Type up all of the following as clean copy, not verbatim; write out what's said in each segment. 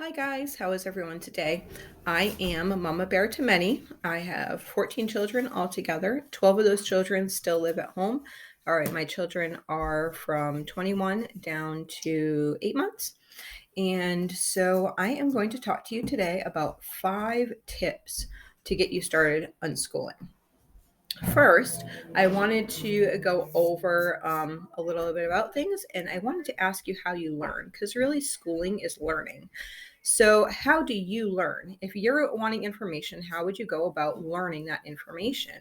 Hi guys, how is everyone today? I am Mama Bear to many. I have 14 children altogether. 12 of those children still live at home. All right, my children are from 21 down to 8 months. And so I am going to talk to you today about 5 tips to get you started unschooling. First, I wanted to go over a little bit about things, and I wanted to ask you how you learn, because really schooling is learning. So, how do you learn? If you're wanting information, how would you go about learning that information?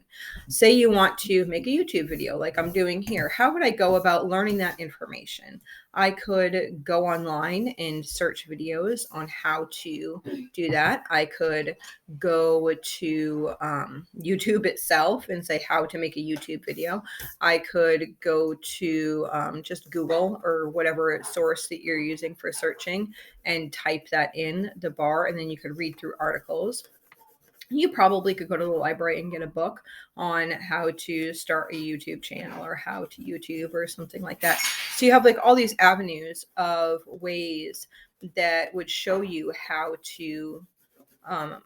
Say you want to make a YouTube video like I'm doing here. How would I go about learning that information? I could go online and search videos on how to do that. I could go to YouTube itself and say how to make a YouTube video. I could go to just Google or whatever source that you're using for searching and type that in the bar, and then you could read through articles. You probably could go to the library and get a book on how to start a YouTube channel or how to YouTube or something like that. So you have like all these avenues of ways that would show you how to um,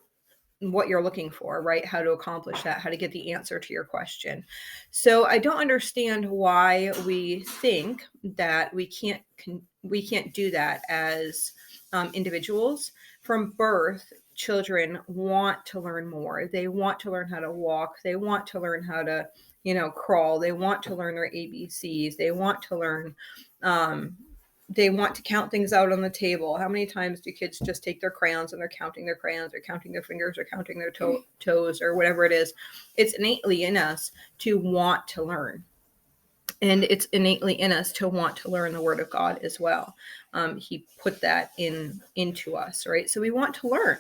what you're looking for, right? How to accomplish that, how to get the answer to your question. So I don't understand why we think that we can't do that as individuals. From birth, children want to learn more. They want to learn how to walk. They want to learn how to, crawl. They want to learn their ABCs. Um, they want to count things out on the table. How many times do kids just take their crayons and they're counting their crayons or counting their fingers or counting their toes or whatever it is? It's innately in us to want to learn. And it's innately in us to want to learn the word of God as well. He put that into us, right? So we want to learn.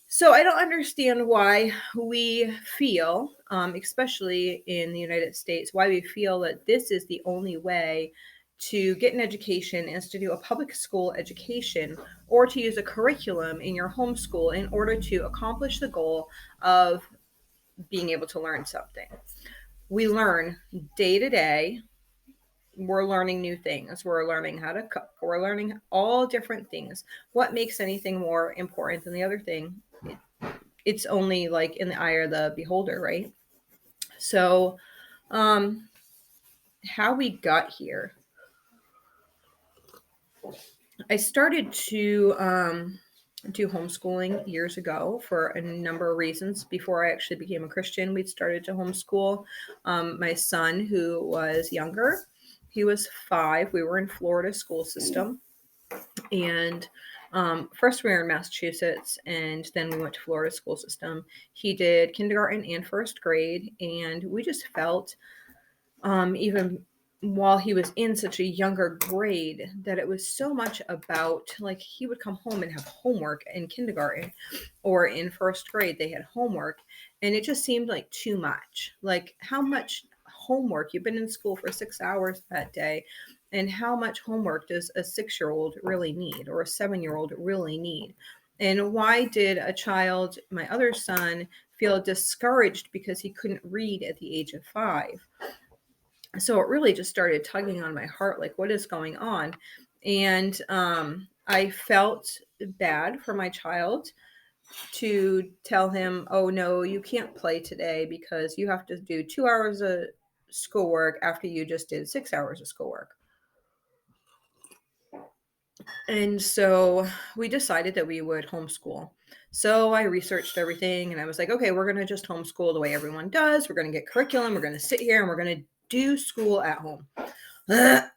So I don't understand why we feel, especially in the United States, why we feel that this is the only way to get an education is to do a public school education or to use a curriculum in your homeschool in order to accomplish the goal of being able to learn something. We learn day to day. We're learning new things. We're learning how to cook. We're learning all different things. What makes anything more important than the other thing? It's only like in the eye of the beholder, right? So, um, how we got here. I started to do homeschooling years ago for a number of reasons. Before I actually became a Christian, we'd started to homeschool my son, who was younger. He was 5. We were in Florida school system. And first we were in Massachusetts, and then we went to Florida school system. He did kindergarten and first grade, and we just felt, even while he was in such a younger grade, that it was so much about, like, he would come home and have homework in kindergarten, or in first grade they had homework, and it just seemed like too much. Like, how much homework? You've been in school for 6 hours that day, and how much homework does a 6-year-old really need, or a 7-year-old really need? And why did a child, my other son, feel discouraged because he couldn't read at the age of 5? So it really just started tugging on my heart, like, what is going on? And I felt bad for my child to tell him, oh no, you can't play today because you have to do 2 hours of schoolwork after you just did 6 hours of schoolwork. And so we decided that we would homeschool. So I researched everything and I was like, okay, we're going to just homeschool the way everyone does. We're going to get curriculum. We're going to sit here and we're going to do school at home. And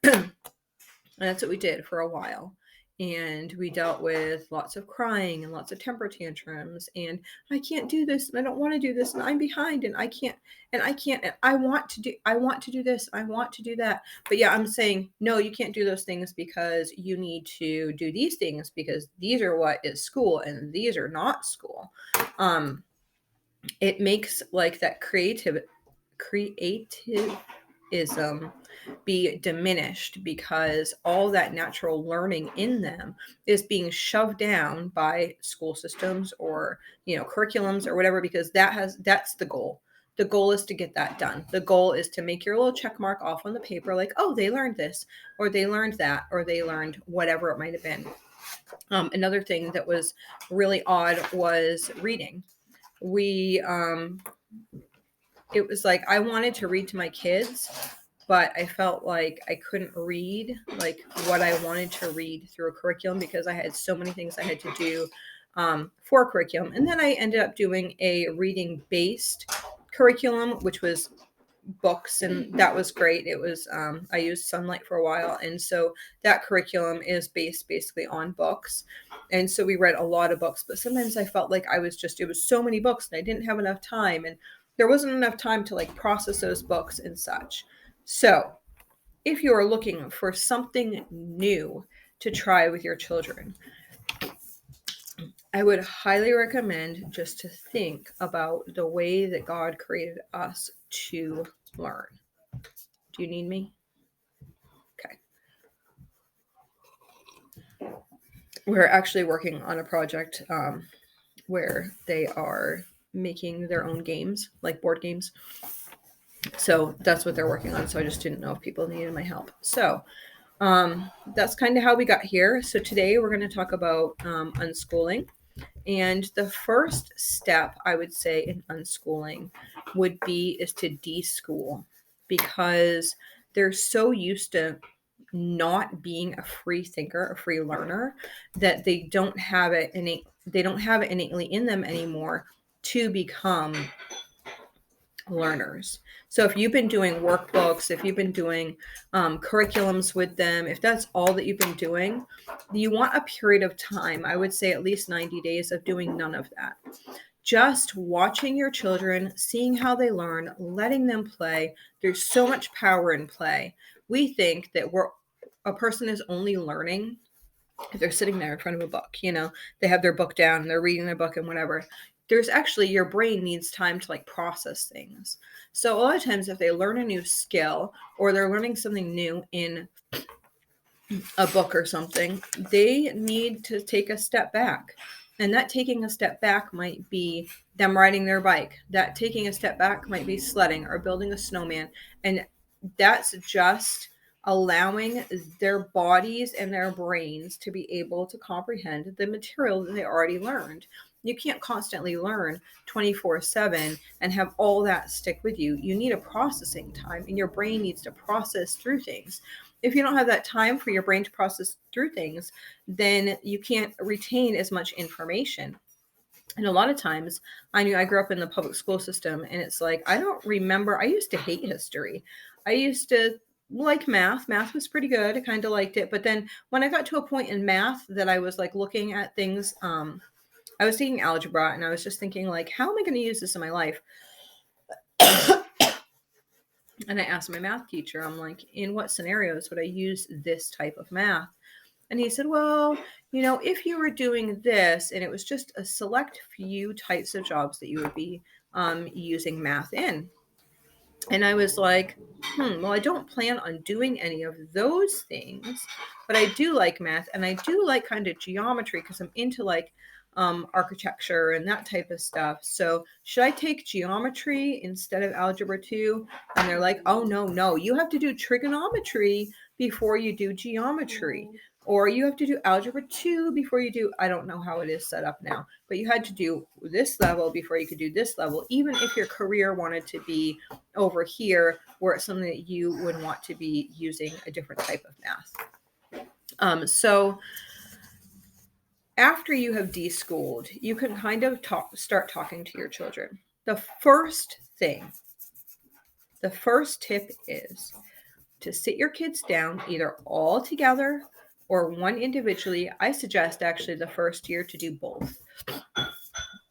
that's what we did for a while. And we dealt with lots of crying and lots of temper tantrums. And I can't do this. And I don't want to do this. And I'm behind. And I can't. And I can't. And I want to do this. I want to do that. But yeah, I'm saying, no, you can't do those things because you need to do these things because these are what is school and these are not school. It makes like that creativism be diminished because all that natural learning in them is being shoved down by school systems or curriculums or whatever, because that's the goal. The goal is to get that done. The goal is to make your little check mark off on the paper, like, oh, they learned this or they learned that or they learned whatever it might have been. Another thing that was really odd was reading. We It was like I wanted to read to my kids, but I felt like I couldn't read like what I wanted to read through a curriculum because I had so many things I had to do for curriculum. And then I ended up doing a reading based curriculum, which was books, and that was great. It was I used Sunlight for a while, and so that curriculum is based basically on books, and so we read a lot of books. But sometimes I felt like it was so many books and I didn't have enough time, and there wasn't enough time to like process those books and such. So if you are looking for something new to try with your children, I would highly recommend just to think about the way that God created us to learn. Do you need me? Okay. We're actually working on a project where they are making their own games, like board games. So that's what they're working on. So I just didn't know if people needed my help. So that's kind of how we got here. So today we're going to talk about unschooling. And the first step I would say in unschooling is to deschool, because they're so used to not being a free thinker, a free learner, that they don't have it innately in them anymore to become learners. So if you've been doing workbooks, if you've been doing curriculums with them, if that's all that you've been doing, you want a period of time, I would say at least 90 days of doing none of that. Just watching your children, seeing how they learn, letting them play. There's so much power in play. We think that a person is only learning if they're sitting there in front of a book, they have their book down and they're reading their book and whatever. There's actually, your brain needs time to like process things. So a lot of times if they learn a new skill or they're learning something new in a book or something, they need to take a step back. And that taking a step back might be them riding their bike. That taking a step back might be sledding or building a snowman. And that's just allowing their bodies and their brains to be able to comprehend the material that they already learned. You can't constantly learn 24/7 and have all that stick with you. You need a processing time, and your brain needs to process through things. If you don't have that time for your brain to process through things, then you can't retain as much information. And a lot of times, I grew up in the public school system, and it's like, I don't remember. I used to hate history. I used to like math. Math was pretty good. I kind of liked it. But then when I got to a point in math that I was like looking at things, I was taking algebra, and I was just thinking like, how am I going to use this in my life? And I asked my math teacher, I'm like, in what scenarios would I use this type of math? And he said, well, if you were doing this, and it was just a select few types of jobs that you would be using math in. And I was like, well, I don't plan on doing any of those things, but I do like math, and I do like kind of geometry because I'm into like architecture and that type of stuff. So should I take geometry instead of algebra 2? And they're like, oh, no, you have to do trigonometry before you do geometry. Or you have to do algebra 2 before you do, I don't know how it is set up now, but you had to do this level before you could do this level, even if your career wanted to be over here, where it's something that you would want to be using a different type of math. So after you have deschooled, you can kind of start talking to your children. The first tip is to sit your kids down, either all together or one individually. I suggest actually the first year to do both.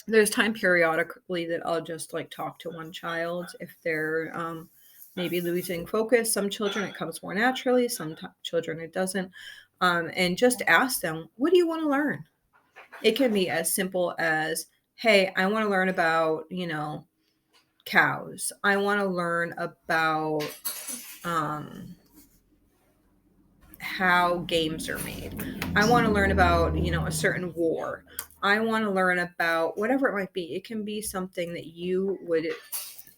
There's time periodically that I'll just like talk to one child if they're maybe losing focus. Some children it comes more naturally, some children it doesn't. And just ask them, what do you want to learn? It can be as simple as, hey, I want to learn about, cows. I want to learn about how games are made. I want to learn about, a certain war. I want to learn about whatever it might be. It can be something that you would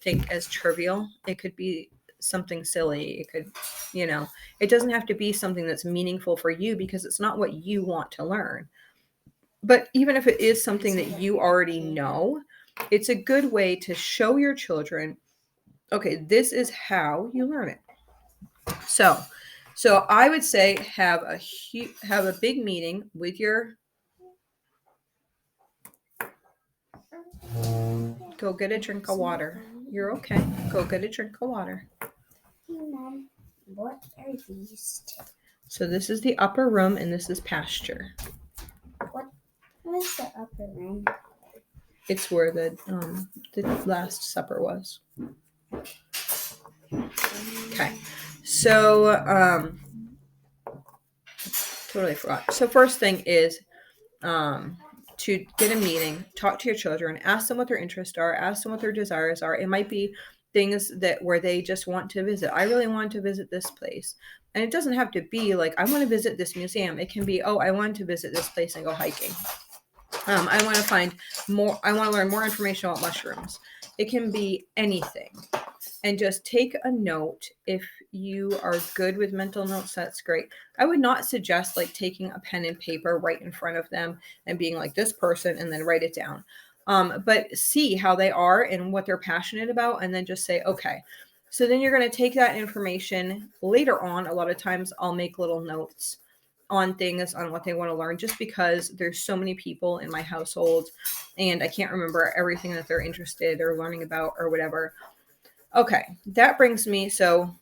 think as trivial. It could be something silly. It could, it doesn't have to be something that's meaningful for you because it's not what you want to learn. But even if it is something that you already know, it's a good way to show your children, okay, this is how you learn it. So I would say have a big meeting with your. Go get a drink of water. You're okay. Go get a drink of water. Mom, what are these two? So this is the upper room and this is pasture. What is the upper room? It's where the Last Supper was. Okay. So totally forgot. So first thing is to get a meeting, talk to your children, ask them what their interests are, ask them what their desires are. It might be things that where they just want to visit. I really want to visit this place. And it doesn't have to be like, I want to visit this museum. It can be, oh, I want to visit this place and go hiking. I want to find more, I want to learn more information about mushrooms. It can be anything. And just take a note. If you are good with mental notes, that's great. I would not suggest like taking a pen and paper right in front of them and being like this person and then write it down. But see how they are and what they're passionate about and then just say, okay. So then you're going to take that information later on. A lot of times I'll make little notes on things on what they want to learn just because there's so many people in my household and I can't remember everything that they're interested or learning about or whatever. Okay, that brings me, so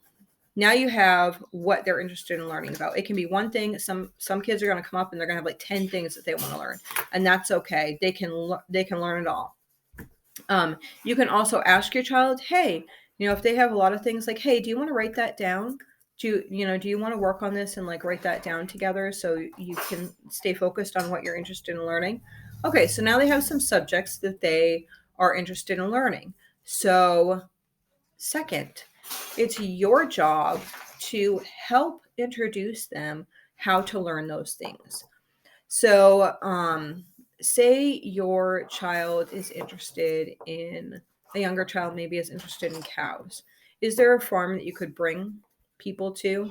now you have what they're interested in learning about. It can be one thing. Some kids are going to come up and they're going to have like 10 things that they want to learn, and that's okay. They can learn it all. You can also ask your child, hey, if they have a lot of things like, hey, do you want to write that down? Do you want to work on this and like write that down together so you can stay focused on what you're interested in learning? Okay, so now they have some subjects that they are interested in learning. So second, it's your job to help introduce them how to learn those things. So, say your child is interested in, a younger child maybe is interested in cows. Is there a farm that you could bring people to?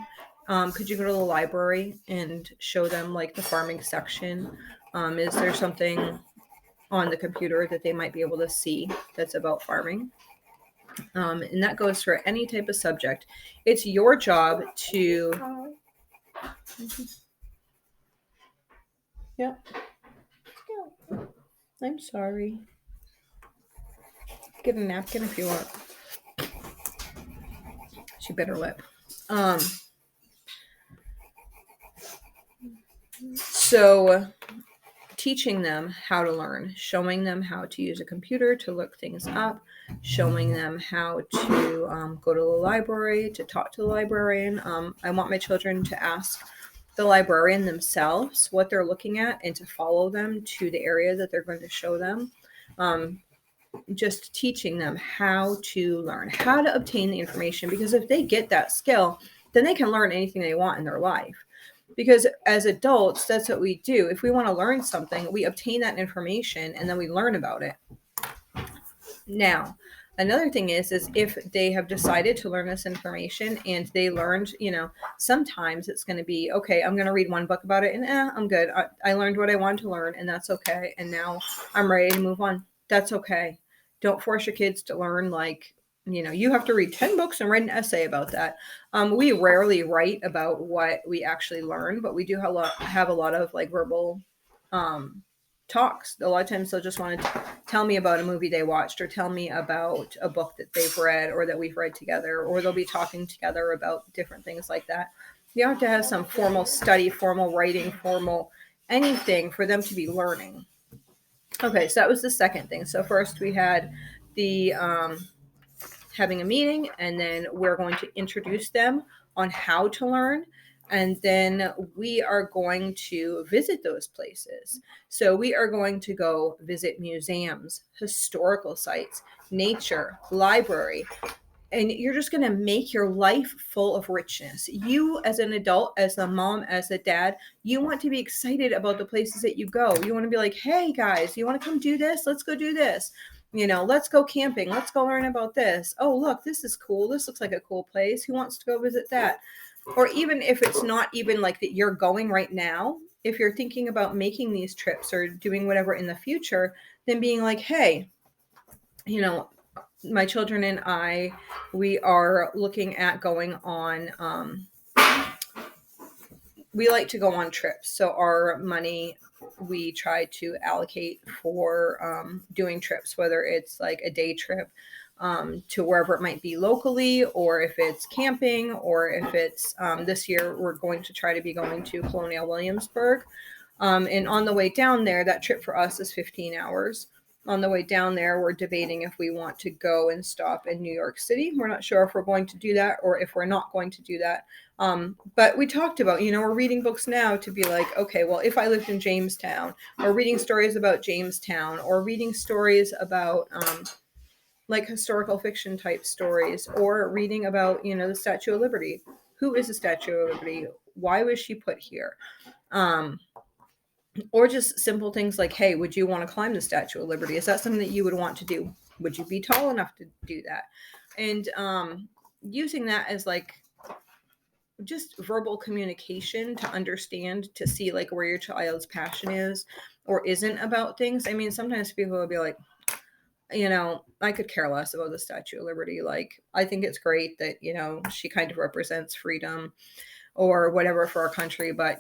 Could you go to the library and show them like the farming section? Is there something on the computer that they might be able to see that's about farming? And that goes for any type of subject. It's your job to. Yeah. I'm sorry. Get a napkin if you want. She bit her lip. So teaching them how to learn, showing them how to use a computer to look things up, showing them how to go to the library, to talk to the librarian. I want my children to ask the librarian themselves what they're looking at and to follow them to the area that they're going to show them. Just teaching them how to learn, how to obtain the information, because if they get that skill, then they can learn anything they want in their life. Because as adults, that's what we do. If we want to learn something, we obtain that information and then we learn about it. Now, another thing is if they have decided to learn this information and they learned, sometimes it's going to be, okay, I'm going to read one book about it and I'm good. I learned what I wanted to learn and that's okay. And now I'm ready to move on. That's okay. Don't force your kids to learn like, you have to read 10 books and write an essay about that. We rarely write about what we actually learn, but we do have a lot of like verbal talks. A lot of times they'll just want to tell me about a movie they watched or tell me about a book that they've read or that we've read together, or they'll be talking together about different things like that. You have to have some formal study, formal writing, formal anything for them to be learning. Okay, so that was the second thing. So first we had the having a meeting, and then we're going to introduce them on how to learn. And then we are going to visit those places. So we are going to go visit museums, historical sites, nature, library, and you're just going to make your life full of richness. You as an adult, as a mom, as a dad, you want to be excited about the places that you go. You want to be like, hey guys, you want to come do this? Let's go do this. let's go camping. Let's go learn about this. Oh, look, this is cool. This looks like a cool place. Who wants to go visit that? Or even if it's not even like that you're going right now, if you're thinking about making these trips or doing whatever in the future, then being like, hey, my children and I, we are looking at going on, we like to go on trips. So our money we try to allocate for doing trips, whether it's like a day trip to wherever it might be locally, or if it's camping, or if it's this year we're going to try to be going to Colonial Williamsburg. And on the way down there, that trip for us is 15 hours. On the way down there, we're debating if we want to go and stop in New York City. We're not sure if we're going to do that or if we're not going to do that. But we talked about, we're reading books now to be like, okay, well, if I lived in Jamestown, or reading stories about Jamestown, or reading stories about like historical fiction type stories, or reading about, the Statue of Liberty. Who is the Statue of Liberty? Why was she put here? Or just simple things like, hey, would you want to climb the Statue of Liberty? Is that something that you would want to do? Would you be tall enough to do that? And using that as like just verbal communication to understand, to see like where your child's passion is or isn't about things. I mean, sometimes people will be like, I could care less about the Statue of Liberty. Like, I think it's great that, she kind of represents freedom or whatever for our country, but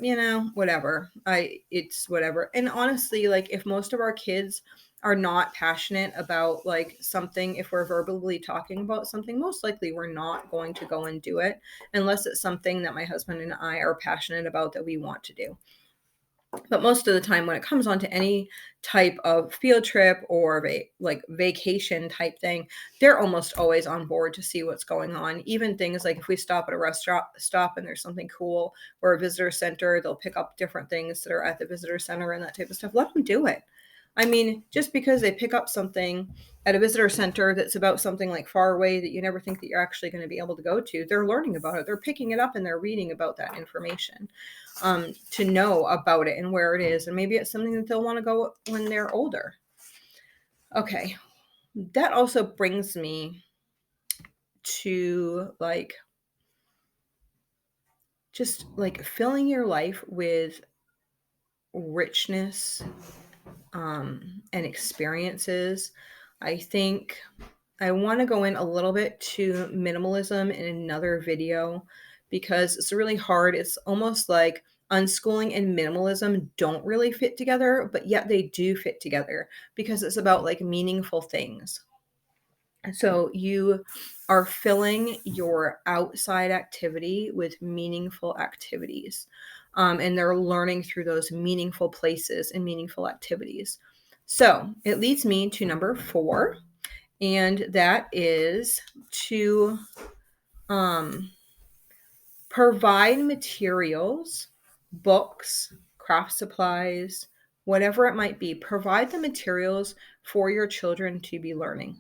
whatever. It's whatever. And honestly, like if most of our kids are not passionate about like something, if we're verbally talking about something, most likely we're not going to go and do it unless it's something that my husband and I are passionate about that we want to do. But most of the time when it comes on to any type of field trip or like vacation type thing, they're almost always on board to see what's going on. Even things like if we stop at a restaurant stop and there's something cool, or a visitor center, they'll pick up different things that are at the visitor center and that type of stuff. Let them do it. I mean, just because they pick up something at a visitor center that's about something like far away that you never think that you're actually going to be able to go to, they're learning about it. They're picking it up and they're reading about that information to know about it and where it is. And maybe it's something that they'll want to go when they're older. Okay. That also brings me to like just like filling your life with richness and experiences. I think I want to go in a little bit to minimalism in another video because it's really hard. It's almost like unschooling and minimalism don't really fit together, but yet they do fit together because it's about like meaningful things. So you are filling your outside activity with meaningful activities. And they're learning through those meaningful places and meaningful activities. So it leads me to number 4, and that is to provide materials, books, craft supplies, whatever it might be. Provide the materials for your children to be learning.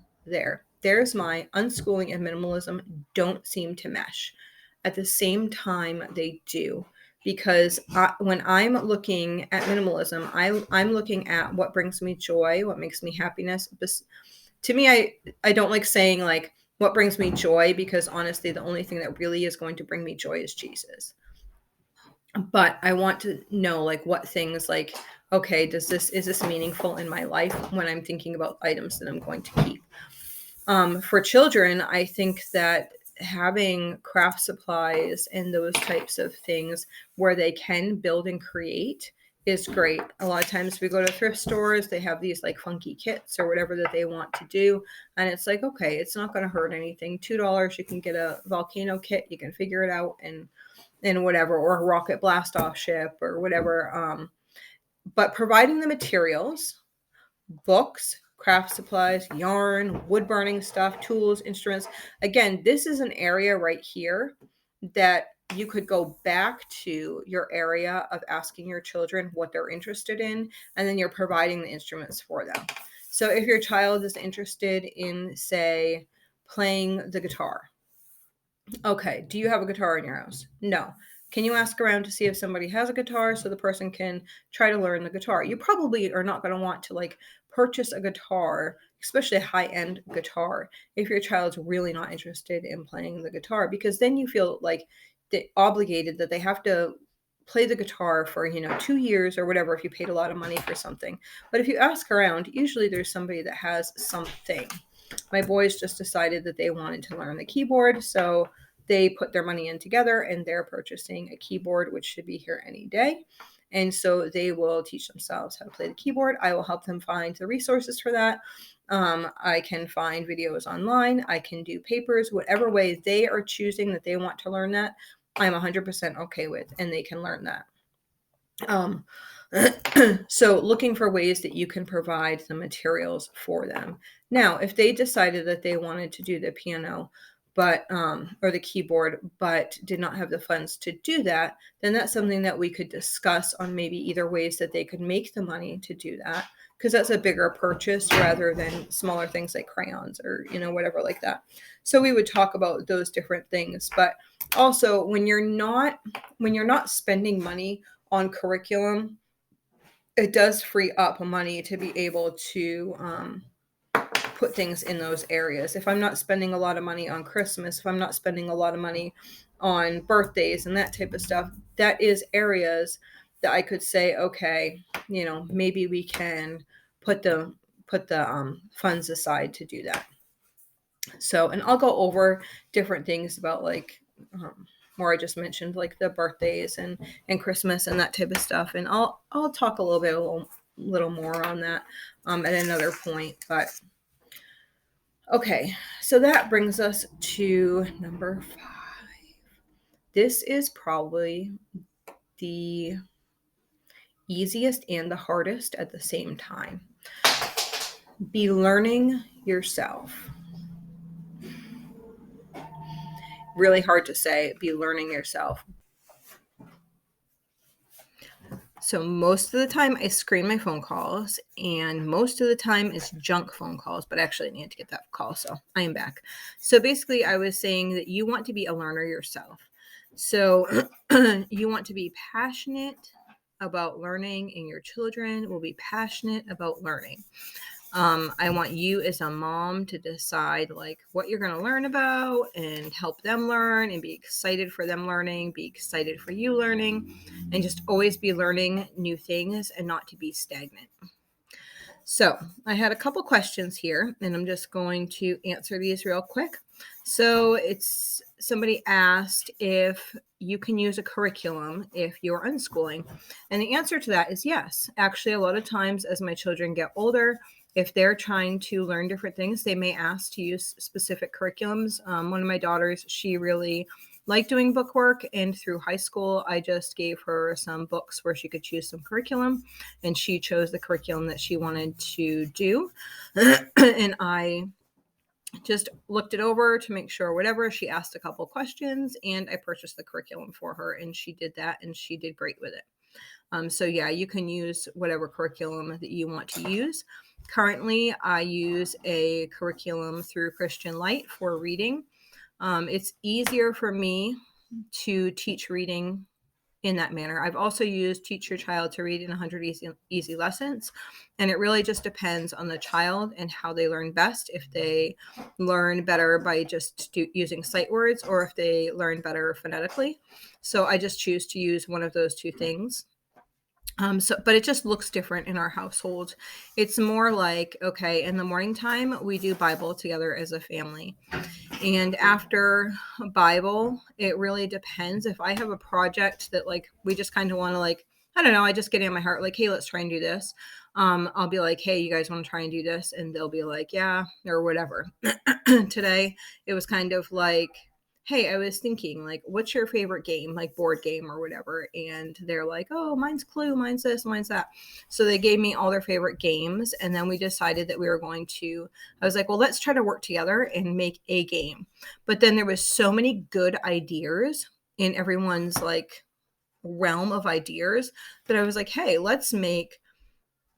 There's my unschooling and minimalism don't seem to mesh. At the same time, they do. Because when I'm looking at minimalism, I'm looking at what brings me joy, what makes me happiness. To me, I don't like saying like what brings me joy, because honestly, the only thing that really is going to bring me joy is Jesus. But I want to know like what things like, okay, is this meaningful in my life when I'm thinking about items that I'm going to keep. For children, I think that having craft supplies and those types of things where they can build and create is great. A lot of times we go to thrift stores, they have these like funky kits or whatever that they want to do. And it's like, okay, it's not going to hurt anything. $2, you can get a volcano kit, you can figure it out and whatever, or a rocket blast off ship or whatever. But providing the materials, books, craft supplies, yarn, wood burning stuff, tools, instruments. Again, this is an area right here that you could go back to your area of asking your children what they're interested in, and then you're providing the instruments for them. So if your child is interested in, say, playing the guitar, okay, do you have a guitar in your house? No. Can you ask around to see if somebody has a guitar so the person can try to learn the guitar? You probably are not going to want to like purchase a guitar especially a high-end guitar, if your child's really not interested in playing the guitar, because then you feel like obligated that they have to play the guitar for 2 years or whatever if you paid a lot of money for something. But if you ask around, usually there's somebody that has something. My boys just decided that they wanted to learn the keyboard, so they put their money in together and they're purchasing a keyboard, which should be here any day. And so they will teach themselves how to play the keyboard. I will help them find the resources for that. I can find videos online. I can do papers, whatever way they are choosing that they want to learn that, I'm 100% okay with, and they can learn that. Um, so looking for ways that you can provide the materials for them. Now, if they decided that they wanted to do the piano, but or the keyboard, but did not have the funds to do that, then that's something that we could discuss on maybe either ways that they could make the money to do that, because that's a bigger purchase rather than smaller things like crayons or whatever like that. So we would talk about those different things. But also when you're not spending money on curriculum, it does free up money to be able to put things in those areas. If I'm not spending a lot of money on Christmas, if I'm not spending a lot of money on birthdays and that type of stuff, that is areas that I could say, okay, maybe we can put the funds aside to do that. So, and I'll go over different things about like where I just mentioned like the birthdays and Christmas and that type of stuff, and I'll talk a little more on that at another point. But okay, so that brings us to number 5. This is probably the easiest and the hardest at the same time. Be learning yourself. Really hard to say, be learning yourself. So most of the time I screen my phone calls, and most of the time it's junk phone calls, but actually I need to get that call, so I am back. So basically I was saying that you want to be a learner yourself. So you want to be passionate about learning, and your children will be passionate about learning. I want you as a mom to decide like what you're going to learn about and help them learn and be excited for them learning, be excited for you learning, and just always be learning new things and not to be stagnant. So I had a couple questions here, and I'm just going to answer these real quick. So it's somebody asked if you can use a curriculum if you're unschooling. And the answer to that is yes. Actually, a lot of times as my children get older, if they're trying to learn different things, they may ask to use specific curriculums. One of my daughters, she really liked doing book work, and through high school, I just gave her some books where she could choose some curriculum, and she chose the curriculum that she wanted to do. And I just looked it over to make sure whatever. She asked a couple questions, and I purchased the curriculum for her, and she did that, and she did great with it. So yeah, you can use whatever curriculum that you want to use. Currently, I use a curriculum through Christian Light for reading. It's easier for me to teach reading in that manner. I've also used Teach Your Child to Read in 100 Easy Lessons, and it really just depends on the child and how they learn best. If they learn better by just using sight words, or if they learn better phonetically. So I just choose to use one of those two things. But it just looks different in our household. It's more like, okay, in the morning time, we do Bible together as a family. And after Bible, it really depends. If I have a project that like, we just kind of want to like, I don't know, I just get in my heart, like, hey, let's try and do this. I'll be like, hey, you guys want to try and do this? And they'll be like, yeah, or whatever. Today, it was kind of like, hey, I was thinking, like, what's your favorite game, like board game or whatever? And they're like, oh, mine's Clue, mine's this, mine's that. So they gave me all their favorite games. And then we decided that we were going to, I was like, well, let's try to work together and make a game. But then there was so many good ideas in everyone's like realm of ideas that I was like, hey,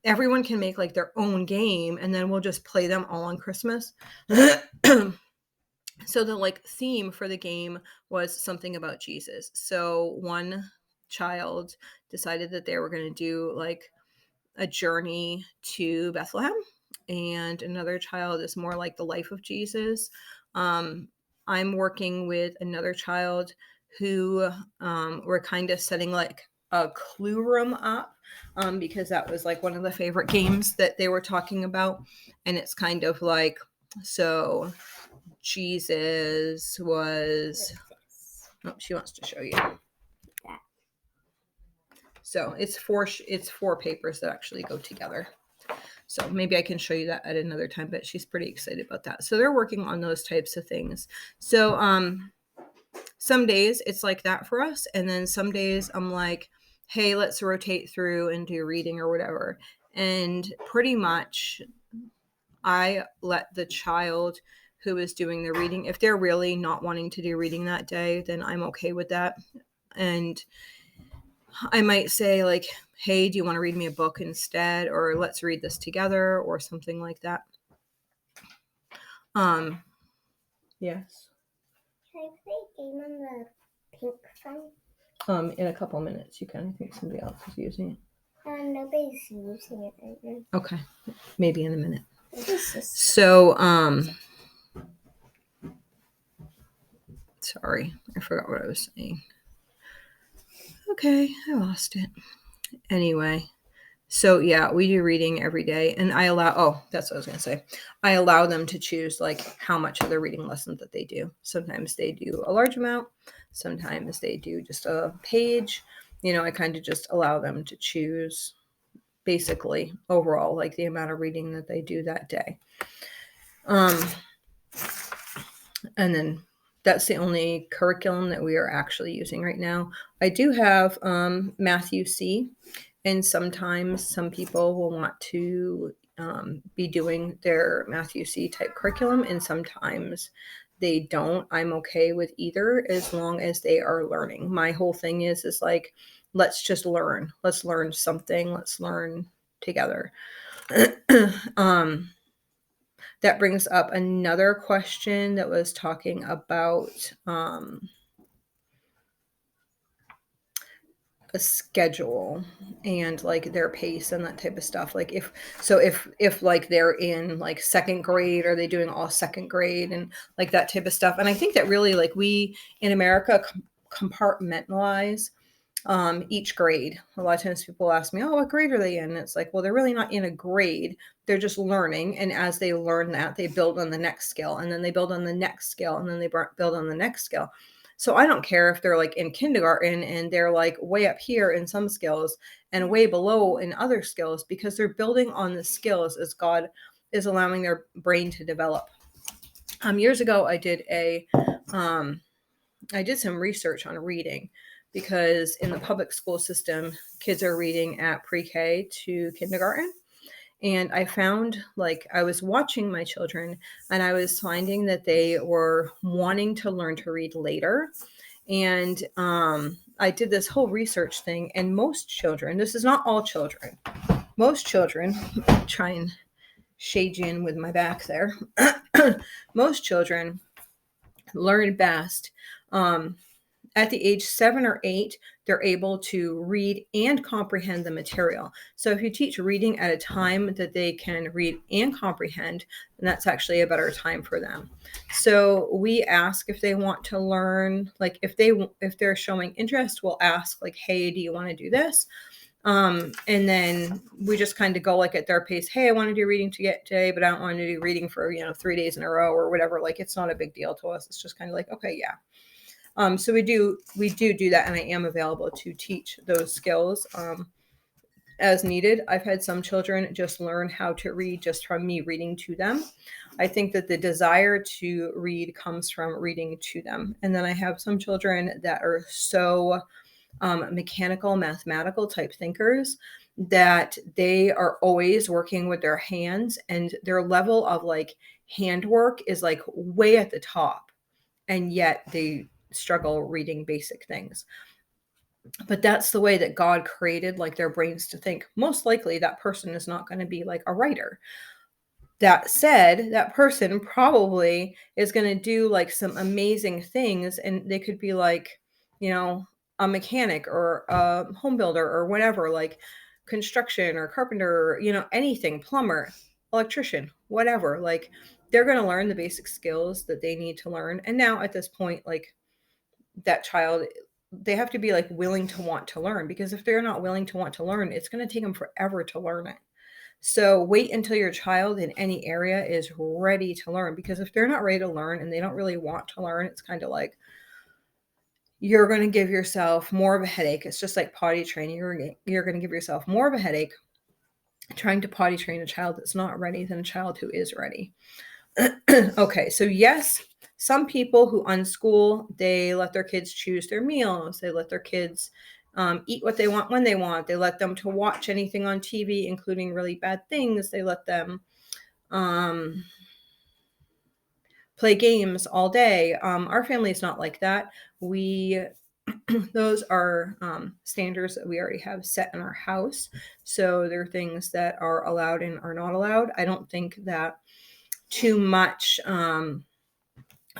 everyone can make like their own game, and then we'll just play them all on Christmas. So the like theme for the game was something about Jesus. So one child decided that they were going to do like a journey to Bethlehem, and another child is more like the life of Jesus. I'm working with another child who we're kind of setting like a clue room up because that was like one of the favorite games that they were talking about. And it's kind of like, so Jesus was, oh, she wants to show you. So it's four papers that actually go together. So maybe I can show you that at another time, but she's pretty excited about that. So they're working on those types of things. So some days it's like that for us. And then some days I'm like, hey, let's rotate through and do reading or whatever. And pretty much I let the child who is doing the reading, if they're really not wanting to do reading that day, then I'm okay with that. And I might say like, hey, do you want to read me a book instead? Or let's read this together or something like that. Yes. Can I play a game on the pink phone? In a couple minutes, you can. I think somebody else is using it. Nobody's using it right now. Okay, maybe in a minute. This is So, sorry, I forgot what I was saying. Okay, I lost it. Anyway, so yeah, we do reading every day, and I allow. Oh, that's what I was gonna say. I allow them to choose like how much of the reading lesson that they do. Sometimes they do a large amount. Sometimes they do just a page. I kind of just allow them to choose basically overall like the amount of reading that they do that day. And then that's the only curriculum that we are actually using right now. I do have Matthew C, and sometimes some people will want to be doing their Matthew C type curriculum, and sometimes they don't. I'm okay with either as long as they are learning. My whole thing is like, let's just learn. Let's learn something. Let's learn together. That brings up another question that was talking about a schedule and like their pace and that type of stuff. Like if like they're in like second grade, are they doing all second grade and like that type of stuff? And I think that really like we in America compartmentalize each grade. A lot of times people ask me, oh, what grade are they in? And it's like, well, they're really not in a grade. They're just learning. And as they learn that, they build on the next skill, and then they build on the next skill, and then they build on the next skill. So I don't care if they're like in kindergarten and they're like way up here in some skills and way below in other skills, because they're building on the skills as God is allowing their brain to develop. Years ago, I did some research on reading, because in the public school system, kids are reading at pre-K to kindergarten. And I found like I was watching my children and I was finding that they were wanting to learn to read later. And I did this whole research thing, and most children, this is not all children, most children, try and shade you in with my back there. Most children learn best at the age 7 or 8, they're able to read and comprehend the material. So if you teach reading at a time that they can read and comprehend, then that's actually a better time for them. So we ask if they want to learn, like if they're showing interest, we'll ask like, hey, do you want to do this? And then we just kind of go like at their pace. Hey, I want to do reading today, but I don't want to do reading for 3 days in a row or whatever. Like it's not a big deal to us. It's just kind of like, okay, yeah. So we do that, and I am available to teach those skills as needed. I've had some children just learn how to read just from me reading to them. I think that the desire to read comes from reading to them. And then I have some children that are so mechanical, mathematical type thinkers that they are always working with their hands, and their level of like handwork is like way at the top, and yet they struggle reading basic things. But that's the way that God created like their brains to think. Most likely that person is not going to be like a writer. That said, that person probably is going to do like some amazing things, and they could be like, a mechanic or a home builder or whatever, like construction or carpenter, or, anything, plumber. electrician, whatever. Like they're going to learn the basic skills that they need to learn. And now at this point, like that child, they have to be like willing to want to learn, because if they're not willing to want to learn, it's going to take them forever to learn it. So wait until your child in any area is ready to learn, because if they're not ready to learn and they don't really want to learn, it's kind of like you're going to give yourself more of a headache. It's just like potty training. You're going to give yourself more of a headache trying to potty train a child that's not ready than a child who is ready. Okay, so yes, some people who unschool, they let their kids choose their meals. They let their kids eat what they want when they want. They let them to watch anything on TV, including really bad things. They let them play games all day. Our family is not like that. We those are standards that we already have set in our house. So there are things that are allowed and are not allowed. I don't think that too much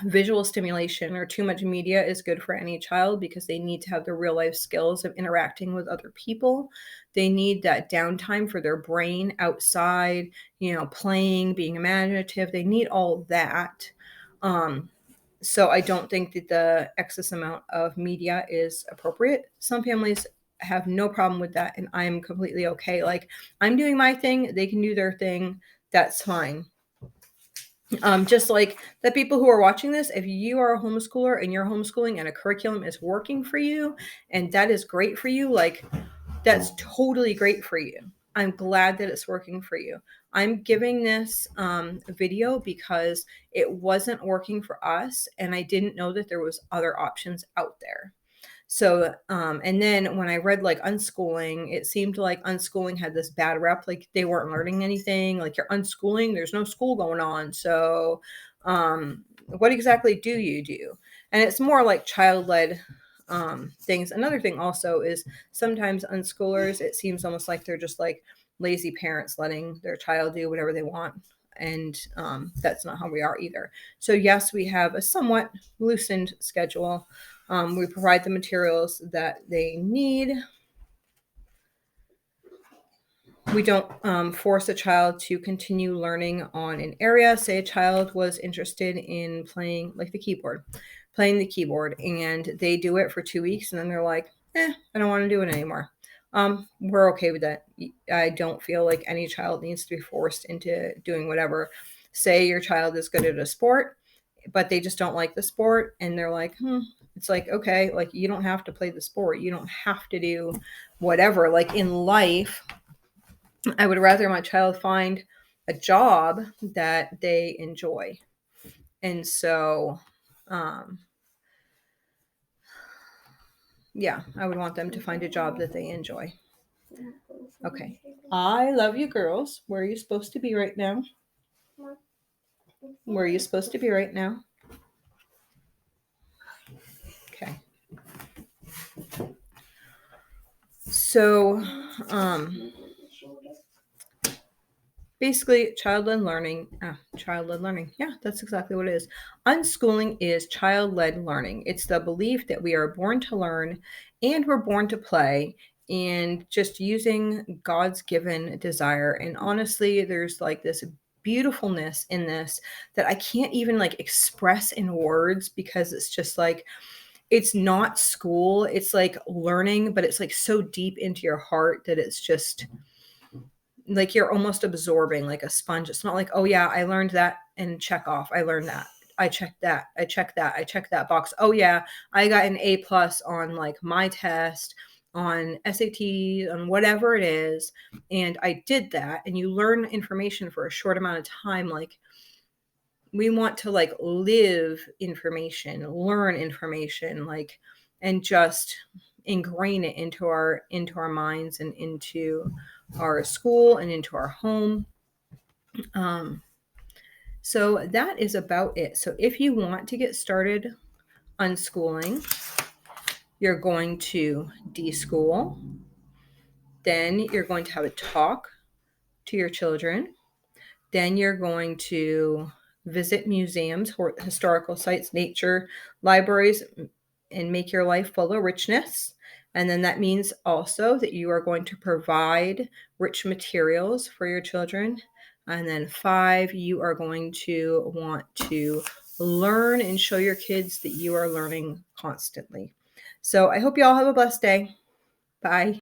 visual stimulation or too much media is good for any child, because they need to have the real life skills of interacting with other people. They need that downtime for their brain outside, playing, being imaginative. They need all that. So I don't think that the excess amount of media is appropriate. Some families have no problem with that, and I'm completely okay. Like, I'm doing my thing, they can do their thing, that's fine. Just like the people who are watching this, if you are a homeschooler and you're homeschooling and a curriculum is working for you and that is great for you, like that's totally great for you. I'm glad that it's working for you. I'm giving this video because it wasn't working for us, and I didn't know that there was other options out there. So, and then when I read like unschooling, it seemed like unschooling had this bad rep, like they weren't learning anything, like you're unschooling, there's no school going on. So, what exactly do you do? And it's more like child-led things. Another thing also is sometimes unschoolers, it seems almost like they're just like lazy parents letting their child do whatever they want. And that's not how we are either. So yes, we have a somewhat loosened schedule. We provide the materials that they need. We don't force a child to continue learning on an area. Say a child was interested in playing like playing the keyboard, and they do it for 2 weeks, and then they're like, I don't want to do it anymore. We're okay with that. I don't feel like any child needs to be forced into doing whatever. Say your child is good at a sport, but they just don't like the sport, and they're like, it's like, okay, like you don't have to play the sport. You don't have to do whatever. Like in life, I would rather my child find a job that they enjoy. And so, yeah, I would want them to find a job that they enjoy. Okay. I love you girls. Where are you supposed to be right now? Where are you supposed to be right now? Okay. So, basically, child-led learning. Child-led learning. Yeah, that's exactly what it is. Unschooling is child-led learning. It's the belief that we are born to learn and we're born to play, and just using God's given desire. And honestly, there's like this beautifulness in this that I can't even like express in words, because it's just like, it's not school. It's like learning, but it's like so deep into your heart that it's just like you're almost absorbing like a sponge. It's not like, oh yeah, I learned that and check off. I learned that. I checked that. I checked that. I checked that box. Oh yeah, I got an A+ on like my test, on SAT, on whatever it is, and I did that. And you learn information for a short amount of time. Like, we want to like live information, learn information, like, and just ingrain it into our minds and into our school and into our home. So that is about it. So if you want to get started unschooling, you're going to deschool. Then you're going to have a talk to your children. Then you're going to visit museums, historical sites, nature, libraries, and make your life full of richness. And then that means also that you are going to provide rich materials for your children. And then 5, you are going to want to learn and show your kids that you are learning constantly. So I hope you all have a blessed day. Bye.